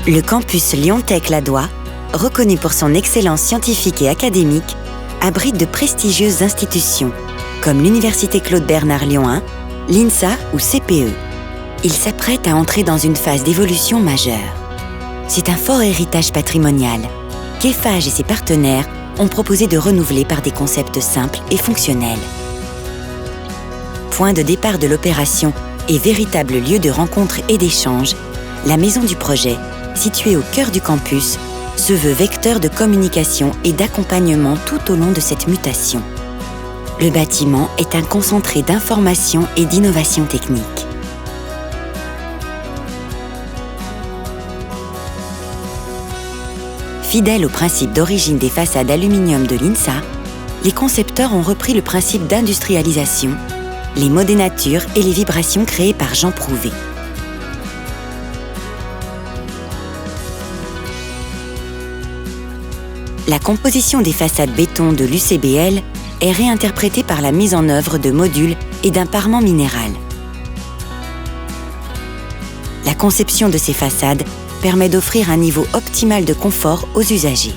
Le campus Lyon-Tech-Ladois, reconnu pour son excellence scientifique et académique, abrite de prestigieuses institutions, comme l'Université Claude Bernard Lyon 1, l'INSA ou CPE. Il s'apprête à entrer dans une phase d'évolution majeure. C'est un fort héritage patrimonial qu'Eiffage et ses partenaires ont proposé de renouveler par des concepts simples et fonctionnels. Point de départ de l'opération et véritable lieu de rencontre et d'échange, la maison du projet, située au cœur du campus, se veut vecteur de communication et d'accompagnement tout au long de cette mutation. Le bâtiment est un concentré d'information et d'innovation technique. Fidèles au principe d'origine des façades aluminium de l'INSA, les concepteurs ont repris le principe d'industrialisation, les mots des natures et les vibrations créées par Jean Prouvé. La composition des façades béton de l'UCBL est réinterprétée par la mise en œuvre de modules et d'un parement minéral. La conception de ces façades permet d'offrir un niveau optimal de confort aux usagers.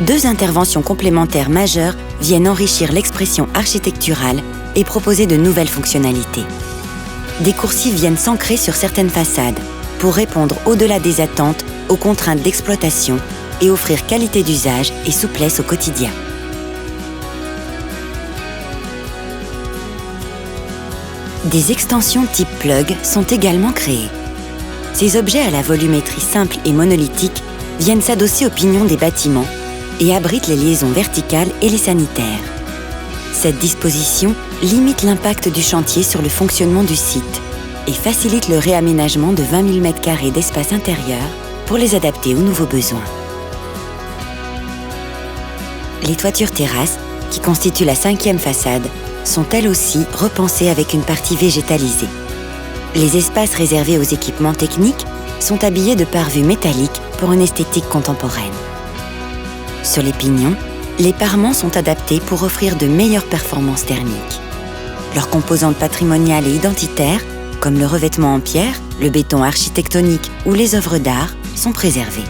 Deux interventions complémentaires majeures viennent enrichir l'expression architecturale et proposer de nouvelles fonctionnalités. Des coursives viennent s'ancrer sur certaines façades pour répondre au-delà des attentes aux contraintes d'exploitation et offrir qualité d'usage et souplesse au quotidien. Des extensions type plug sont également créées. Ces objets à la volumétrie simple et monolithique viennent s'adosser aux pignons des bâtiments et abritent les liaisons verticales et les sanitaires. Cette disposition limite l'impact du chantier sur le fonctionnement du site et facilite le réaménagement de 20 000 m² d'espace intérieur pour les adapter aux nouveaux besoins. Les toitures terrasses, qui constituent la 5e façade, sont elles aussi repensées avec une partie végétalisée. Les espaces réservés aux équipements techniques sont habillés de pare-vues métalliques pour une esthétique contemporaine. Sur les pignons, les parements sont adaptés pour offrir de meilleures performances thermiques. Leurs composantes patrimoniales et identitaires, comme le revêtement en pierre, le béton architectonique ou les œuvres d'art, sont préservées.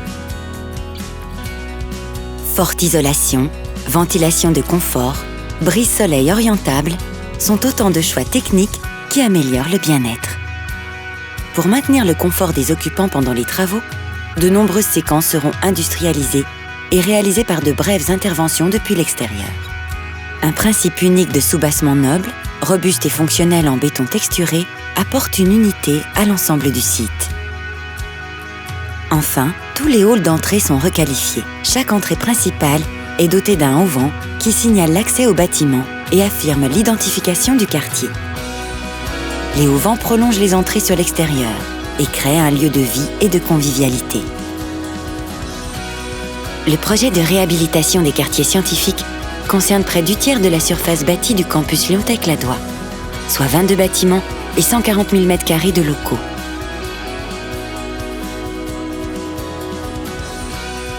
Forte isolation, ventilation de confort, brise-soleil orientable sont autant de choix techniques qui améliorent le bien-être. Pour maintenir le confort des occupants pendant les travaux, de nombreuses séquences seront industrialisées et réalisées par de brèves interventions depuis l'extérieur. Un principe unique de soubassement noble, robuste et fonctionnel en béton texturé, apporte une unité à l'ensemble du site. Enfin, tous les halls d'entrée sont requalifiés. Chaque entrée principale est dotée d'un auvent qui signale l'accès au bâtiment et affirme l'identification du quartier. Les auvents prolongent les entrées sur l'extérieur et créent un lieu de vie et de convivialité. Le projet de réhabilitation des quartiers scientifiques concerne près du tiers de la surface bâtie du campus Lyon-Tech-Ladois, soit 22 bâtiments et 140 000 m² de locaux.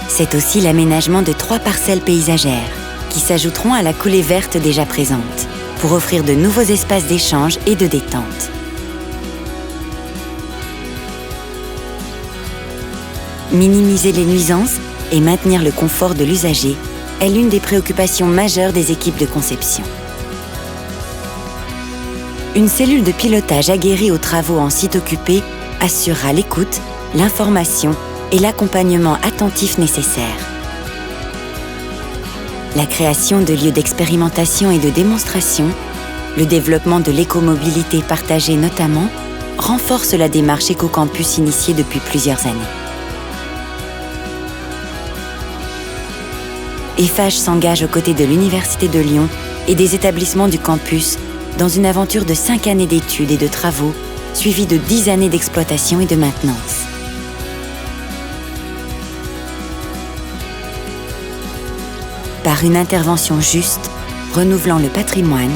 C'est aussi l'aménagement de 3 parcelles paysagères qui s'ajouteront à la coulée verte déjà présente pour offrir de nouveaux espaces d'échange et de détente. Minimiser les nuisances et maintenir le confort de l'usager est l'une des préoccupations majeures des équipes de conception. Une cellule de pilotage aguerrie aux travaux en site occupé assurera l'écoute, l'information et l'accompagnement attentif nécessaire. La création de lieux d'expérimentation et de démonstration, le développement de l'écomobilité partagée notamment, renforce la démarche éco-campus initiée depuis plusieurs années. Eiffage s'engage aux côtés de l'Université de Lyon et des établissements du campus dans une aventure de 5 années d'études et de travaux, suivie de 10 années d'exploitation et de maintenance. Par une intervention juste, renouvelant le patrimoine,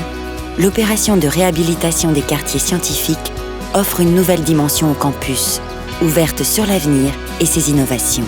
l'opération de réhabilitation des quartiers scientifiques offre une nouvelle dimension au campus, ouverte sur l'avenir et ses innovations.